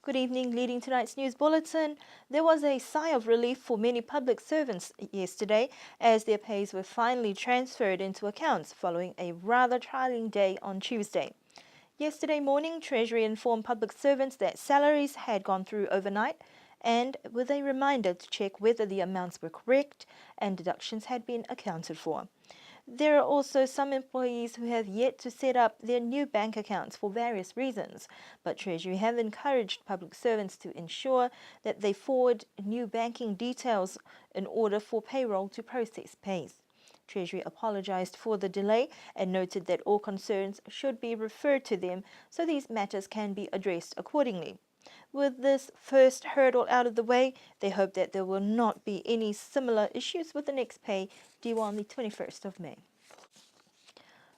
Good evening. Leading tonight's news bulletin, there was a sigh of relief for many public servants yesterday as their pays were finally transferred into accounts following a rather trying day on Tuesday. Yesterday morning, Treasury informed public servants that salaries had gone through overnight and with a reminder to check whether the amounts were correct and deductions had been accounted for. There are also some employees who have yet to set up their new bank accounts for various reasons, but Treasury have encouraged public servants to ensure that they forward new banking details in order for payroll to process pays. Treasury apologised for the delay and noted that all concerns should be referred to them so these matters can be addressed accordingly. With this first hurdle out of the way, they hope that there will not be any similar issues with the next pay due on the 21st of May.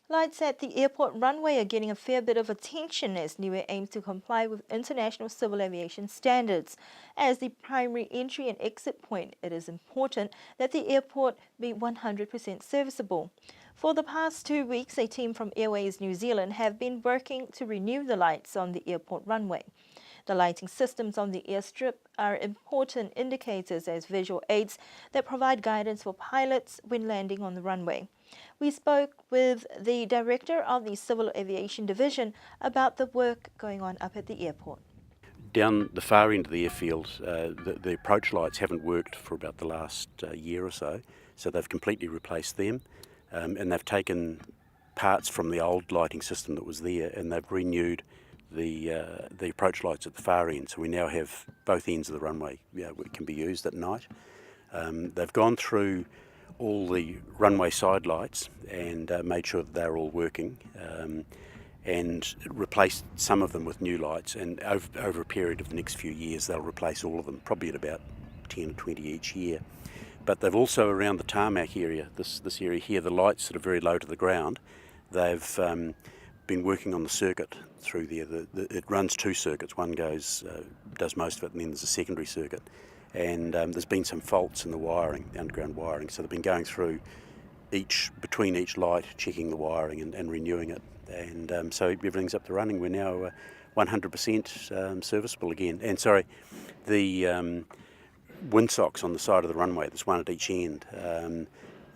Lights at the airport runway are getting a fair bit of attention as Niue aims to comply with international civil aviation standards. As the primary entry and exit point, it is important that the airport be 100% serviceable. For the past 2 weeks, a team from Airways New Zealand have been working to renew the lights on the airport runway. The lighting systems on the airstrip are important indicators as visual aids that provide guidance for pilots when landing on the runway. We spoke with the director of the Civil Aviation Division about the work going on up at the airport. Down the far end of the airfield, the approach lights haven't worked for about the last year or so they've completely replaced them, and they've taken parts from the old lighting system that was there and they've renewed the approach lights at the far end. So we now have both ends of the runway can be used at night. They've gone through all the runway side lights and made sure that they're all working, and replaced some of them with new lights, and over a period of the next few years they'll replace all of them, probably at about 10 or 20 each year. But they've also, around the tarmac area, this area here, the lights that are very low to the ground, they've been working on the circuit through there. It runs 2 circuits. One does most of it, and then there's a secondary circuit. And there's been some faults in the wiring, the underground wiring. So they've been going through between each light, checking the wiring and renewing it. And so everything's up to running. We're now 100% serviceable again. And sorry, the windsocks on the side of the runway, there's one at each end.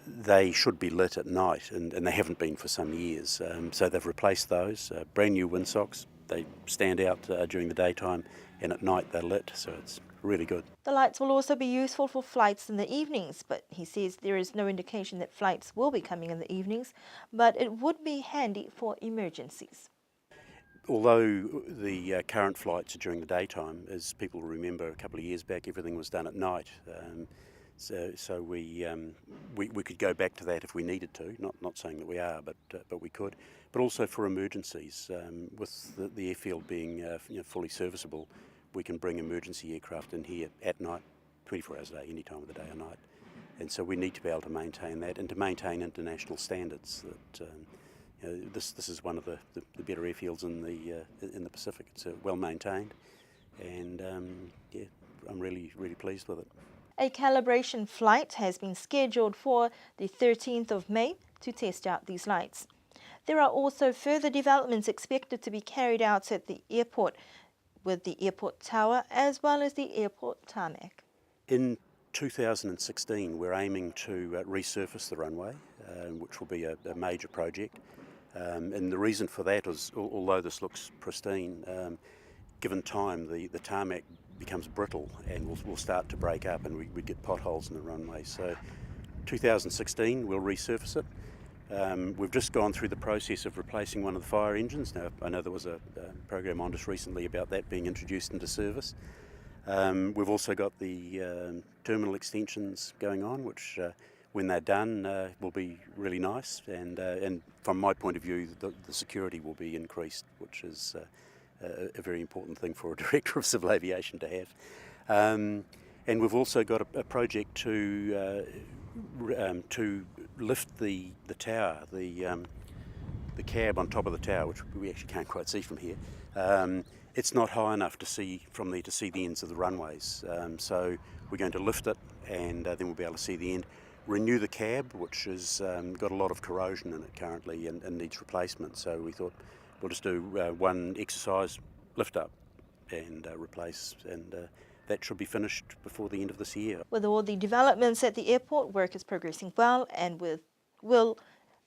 They should be lit at night, and they haven't been for some years. So they've replaced those, brand new windsocks. They stand out during the daytime, and at night they're lit, so it's really good. The lights will also be useful for flights in the evenings, but he says there is no indication that flights will be coming in the evenings, but it would be handy for emergencies. Although the current flights are during the daytime, as people remember a couple of years back, everything was done at night. So we could go back to that if we needed to. Not saying that we are, but we could. But also for emergencies, with the airfield being fully serviceable, we can bring emergency aircraft in here at night, 24 hours a day, any time of the day or night. And so we need to be able to maintain that and to maintain international standards. That this is one of the better airfields in the Pacific. It's well maintained, and I'm really pleased with it. A calibration flight has been scheduled for the 13th of May to test out these lights. There are also further developments expected to be carried out at the airport, with the airport tower as well as the airport tarmac. In 2016, we're aiming to resurface the runway, which will be a major project. And the reason for that is, although this looks pristine, given time, the tarmac becomes brittle and will start to break up, and we get potholes in the runway. So 2016 we'll resurface it. We've just gone through the process of replacing one of the fire engines. Now, I know there was a program on just recently about that being introduced into service. We've also got the terminal extensions going on, which when they're done will be really nice, and from my point of view the security will be increased, which is a very important thing for a director of civil aviation to have. And we've also got a project to lift the tower, the cab on top of the tower, which we actually can't quite see from here. It's not high enough to see from there to see the ends of the runways. So we're going to lift it, and then we'll be able to see the end. Renew the cab, which has got a lot of corrosion in it currently and needs replacement. So we thought we'll just do one exercise, lift up, and replace, and that should be finished before the end of this year. With all the developments at the airport, work is progressing well and will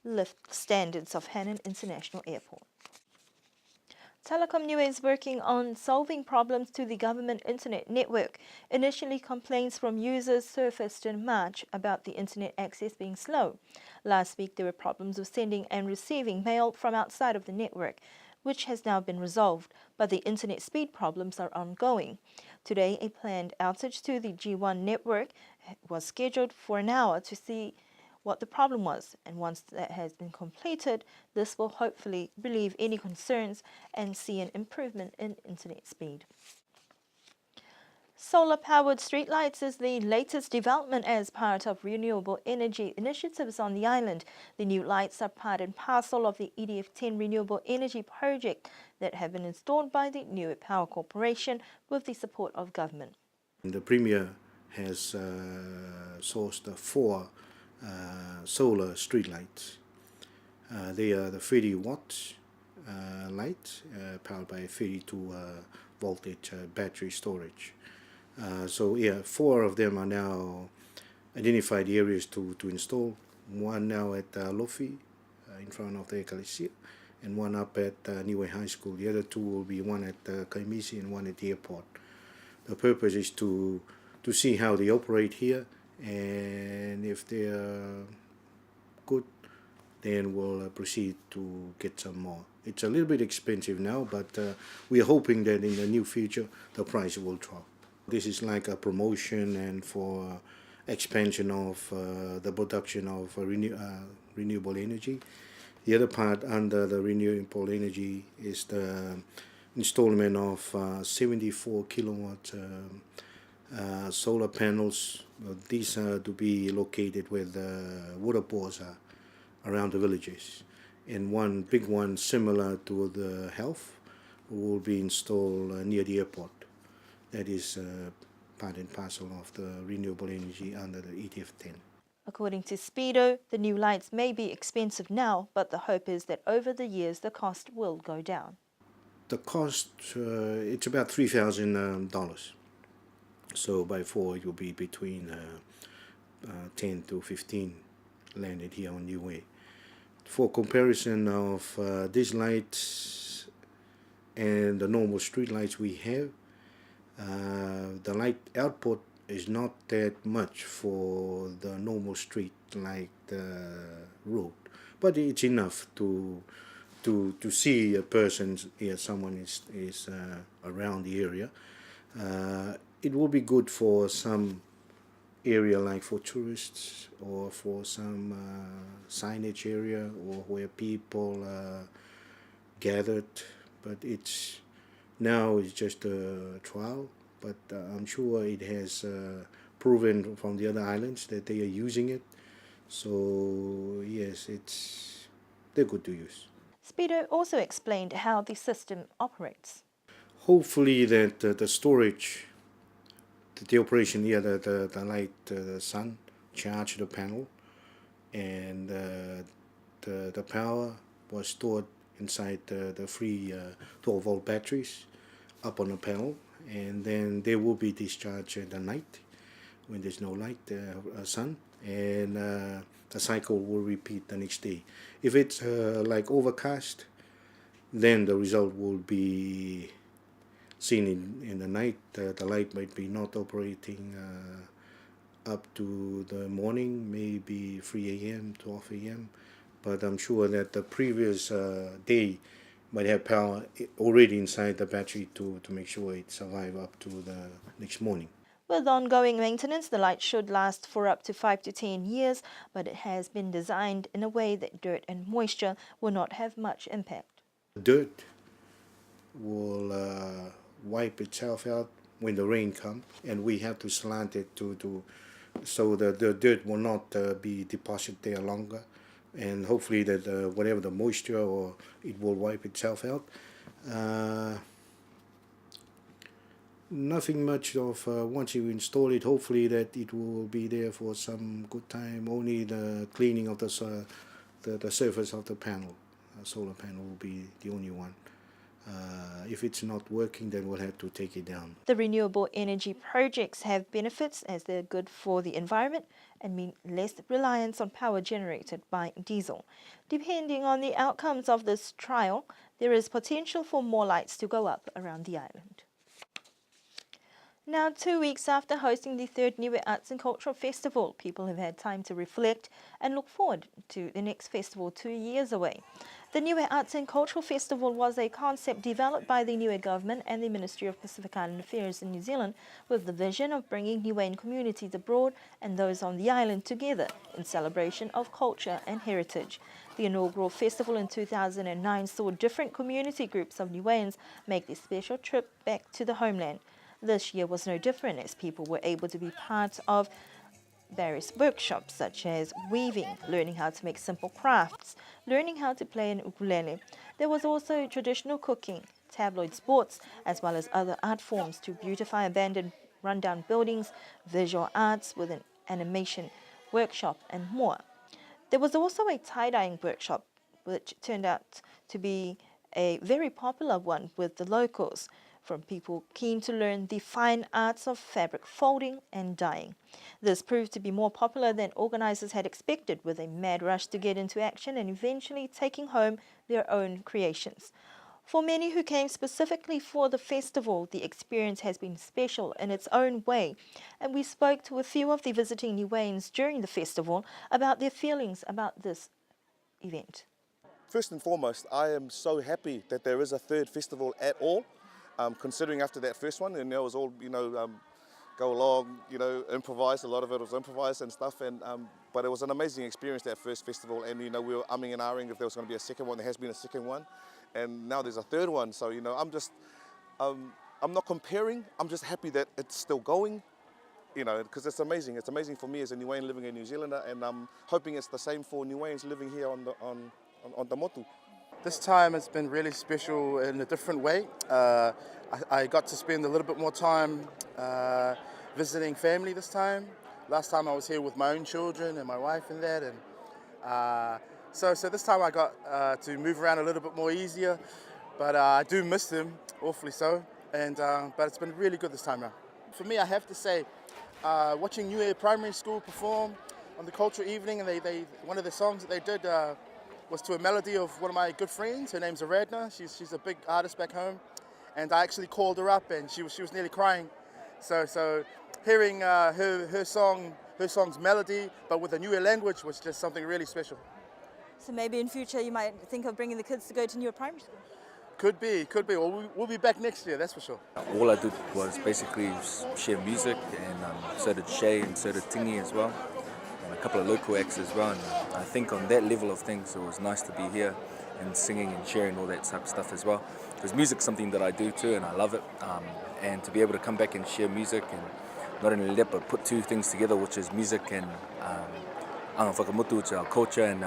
lift standards of Hannan International Airport. Telecom Niue is working on solving problems to the government internet network. Initially, complaints from users surfaced in March about the internet access being slow. Last week, there were problems with sending and receiving mail from outside of the network, which has now been resolved, but the internet speed problems are ongoing. Today, a planned outage to the G1 network was scheduled for an hour to see what the problem was, and once that has been completed, this will hopefully relieve any concerns and see an improvement in internet speed. Solar-powered streetlights is the latest development as part of renewable energy initiatives on the island. The new lights are part and parcel of the EDF10 renewable energy project that have been installed by the Niue Power Corporation with the support of government. The Premier has sourced 4 solar streetlights. They are the 30 watts lights powered by 32 voltage battery storage. So 4 of them are now identified areas to install. One now at Lofi in front of the Ecclesia, and one up at Niue High School. The other 2 will be one at Kaimisi and one at the airport. The purpose is to see how they operate here, and if they are good, then we'll proceed to get some more. It's a little bit expensive now, but we are hoping that in the near future the price will drop. This is like a promotion and for expansion of the production of renewable energy. The other part under the renewable energy is the installment of 74 kilowatt solar panels. These are to be located where the water bores are around the villages. And one big one similar to the health will be installed near the airport. That is part and parcel of the renewable energy under the EDF10. According to Speedo, the new lights may be expensive now, but the hope is that over the years the cost will go down. The cost, it's about $3,000. So by 4 it will be between 10 to 15 landed here on Niue. For comparison of these lights and the normal street lights we have, the light output is not that much for the normal street like the road, but it's enough to see a person, someone is around the area. It will be good for some area like for tourists or for some signage area or where people gathered, but it's just a trial, but I'm sure it has proven from the other islands that they are using it. So yes, they're good to use. Speedo also explained how the system operates. Hopefully that the storage, the operation here, the light, the sun charge the panel, and the power was stored inside the free 12 volt batteries up on the panel, and then they will be discharged at the night when there's no light, sun, and the cycle will repeat the next day. If it's like overcast, then the result will be seen in the night. The light might be not operating up to the morning, maybe 3 a.m., 12 a.m., but I'm sure that the previous day might have power already inside the battery to make sure it survives up to the next morning. With ongoing maintenance, the light should last for up to 5 to 10 years, but it has been designed in a way that dirt and moisture will not have much impact. Dirt will wipe itself out when the rain comes, and we have to slant it so that the dirt will not be deposited there longer, and hopefully that whatever the moisture, or it will wipe itself out. Nothing much of once you install it, hopefully that it will be there for some good time. Only the cleaning of the surface of the panel, solar panel, will be the only one. If it's not working, then we'll have to take it down. The renewable energy projects have benefits as they're good for the environment and mean less reliance on power generated by diesel. Depending on the outcomes of this trial, there is potential for more lights to go up around the island. Now, 2 weeks after hosting the third Niue Arts and Cultural Festival, people have had time to reflect and look forward to the next festival 2 years away. The Niue Arts and Cultural Festival was a concept developed by the Niue government and the Ministry of Pacific Island Affairs in New Zealand with the vision of bringing Niuean communities abroad and those on the island together in celebration of culture and heritage. The inaugural festival in 2009 saw different community groups of Niueans make their special trip back to the homeland. This year was no different as people were able to be part of various workshops such as weaving, learning how to make simple crafts, learning how to play an ukulele. There was also traditional cooking, tabloid sports, as well as other art forms to beautify abandoned rundown buildings, visual arts with an animation workshop and more. There was also a tie-dyeing workshop which turned out to be a very popular one with the locals, from people keen to learn the fine arts of fabric folding and dyeing. This proved to be more popular than organisers had expected, with a mad rush to get into action and eventually taking home their own creations. For many who came specifically for the festival, the experience has been special in its own way, and we spoke to a few of the visiting Niueans during the festival about their feelings about this event. First and foremost, I am so happy that there is a third festival at all. Considering after that first one, and it was all, go along, improvise. A lot of it was improvised and stuff. But it was an amazing experience, that first festival. And, we were umming and ahhing if there was going to be a second one. There has been a second one. And now there's a third one. So, I'm not comparing. I'm just happy that it's still going, because it's amazing. It's amazing for me as a Niuean living in New Zealand. And I'm hoping it's the same for Niueans living here on the motu. This time it's been really special in a different way. I got to spend a little bit more time visiting family this time. Last time I was here with my own children and my wife and that, and so this time I got to move around a little bit more easier. But I do miss them, awfully so. But it's been really good this time around. For me, I have to say, watching Niue Primary School perform on the cultural evening, and they one of the songs that they did was to a melody of one of my good friends. Her name's Aradna. She's a big artist back home, and I actually called her up, and she was nearly crying. So hearing her song's melody, but with a Niue language, was just something really special. So maybe in future you might think of bringing the kids to go to Niue Primary School. Could be. Well, we'll be back next year, that's for sure. All I did was basically share music, and so did Shay and so did Tingy as well, and a couple of local acts as well. And I think on that level of things, it was nice to be here and singing and sharing all that type of stuff as well. Because music's something that I do too, and I love it. And to be able to come back and share music, and not only that, but put two things together, which is music and anga whakamutu, which is our culture and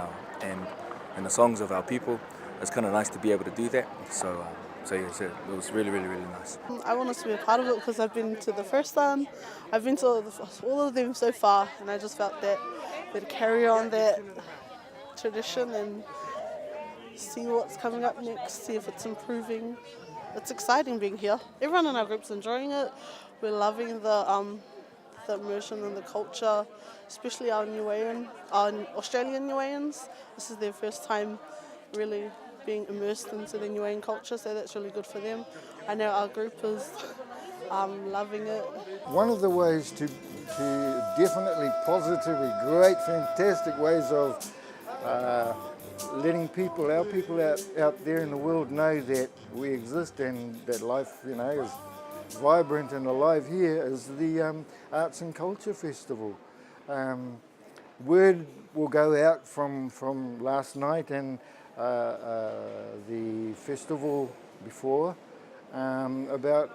the songs of our people. It's kind of nice to be able to do that. So it was really, really, really nice. I want us to be a part of it because I've been to the first one, I've been to all of them so far, and I just felt that we'd carry on that tradition and see what's coming up next, see if it's improving. It's exciting being here. Everyone in our group's enjoying it. We're loving the immersion in the culture, especially our Australian Niueans. This is their first time really being immersed into the Niuean culture, so that's really good for them. I know our group is loving it. One of the ways to definitely positively, great, fantastic ways of letting our people out there in the world know that we exist and that life, is vibrant and alive here is the Arts and Culture Festival. Word will go out from last night and the festival before about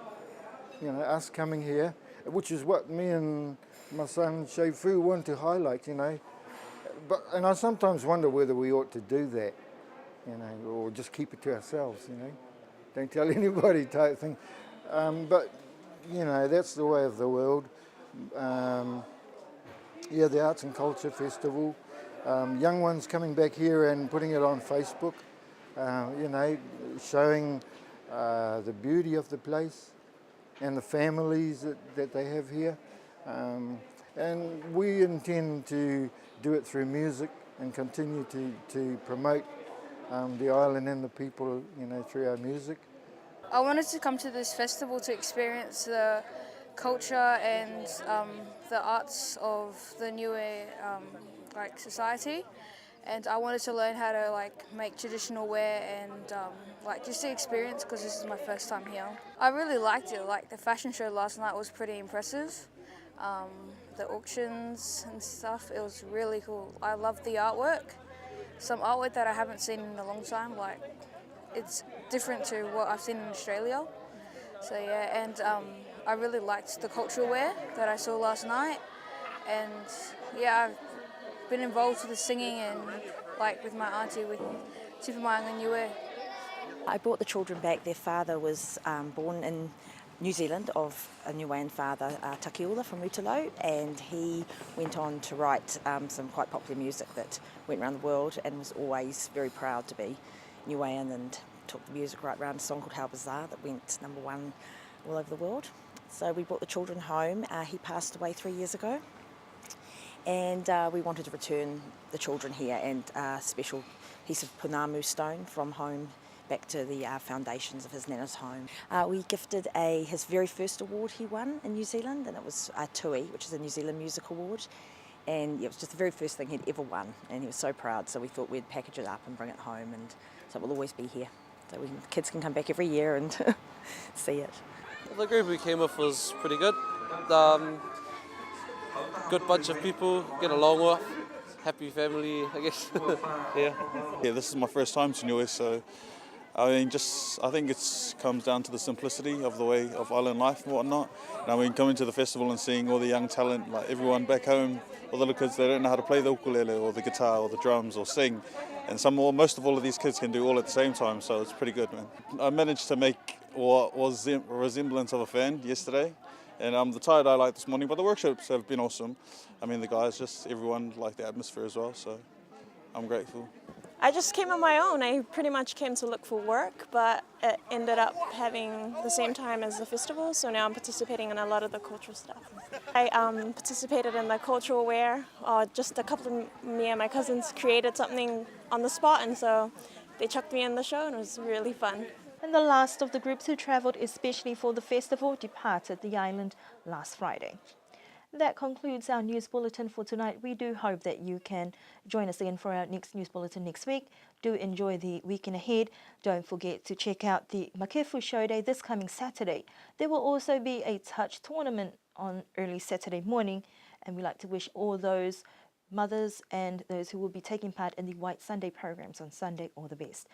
us coming here, which is what me and my son Shei Fu want to highlight, and I sometimes wonder whether we ought to do that, or just keep it to ourselves, don't tell anybody type thing, but that's the way of the world. The Arts and Culture Festival. Young ones coming back here and putting it on Facebook, showing the beauty of the place and the families that they have here. And we intend to do it through music and continue to promote the island and the people, through our music. I wanted to come to this festival to experience the culture and the arts of the Niue society, and I wanted to learn how to make traditional wear and just the experience, because this is my first time here. I really liked it. The fashion show last night was pretty impressive. The auctions and stuff, it was really cool. I loved the artwork. Some artwork that I haven't seen in a long time, it's different to what I've seen in Australia. So yeah, and I really liked the cultural wear that I saw last night. And yeah, I've been involved with the singing and with my auntie with Tupumaanga Niue. I brought the children back. Their father was born in New Zealand, of a Niuean father, Takiula from Utalo, and he went on to write some quite popular music that went around the world, and was always very proud to be Niuean, and took the music right around a song called How Bizarre that went #1 all over the world. So we brought the children home. He passed away 3 years ago, and we wanted to return the children here, and a special piece of punamu stone from home back to the foundations of his nana's home. We gifted his very first award he won in New Zealand, and it was a Tui, which is a New Zealand Music Award. And it was just the very first thing he'd ever won, and he was so proud, so we thought we'd package it up and bring it home, and so it will always be here. So kids can come back every year and see it. The group we came with was pretty good. Good bunch of people, get along with, happy family, I guess. Yeah, this is my first time to Niue, so I think it comes down to the simplicity of the way of island life and whatnot. And coming to the festival and seeing all the young talent, everyone back home, all the little kids, they don't know how to play the ukulele or the guitar or the drums or sing. And most of all of these kids can do all at the same time, so it's pretty good, man. I managed to make what was a resemblance of a fan yesterday. And the tie-dye I liked this morning, but the workshops have been awesome. The guys, everyone liked the atmosphere as well, so I'm grateful. I just came on my own. I pretty much came to look for work, but it ended up having the same time as the festival, so now I'm participating in a lot of the cultural stuff. I participated in the cultural wear. Just a couple of me and my cousins created something on the spot, and so they chucked me in the show, and it was really fun. And the last of the groups who travelled especially for the festival departed the island last Friday. That concludes our news bulletin for tonight. We do hope that you can join us again for our next news bulletin next week. Do enjoy the weekend ahead. Don't forget to check out the Makefu Show Day this coming Saturday. There will also be a touch tournament on early Saturday morning, and we like to wish all those mothers and those who will be taking part in the White Sunday programs on Sunday all the best.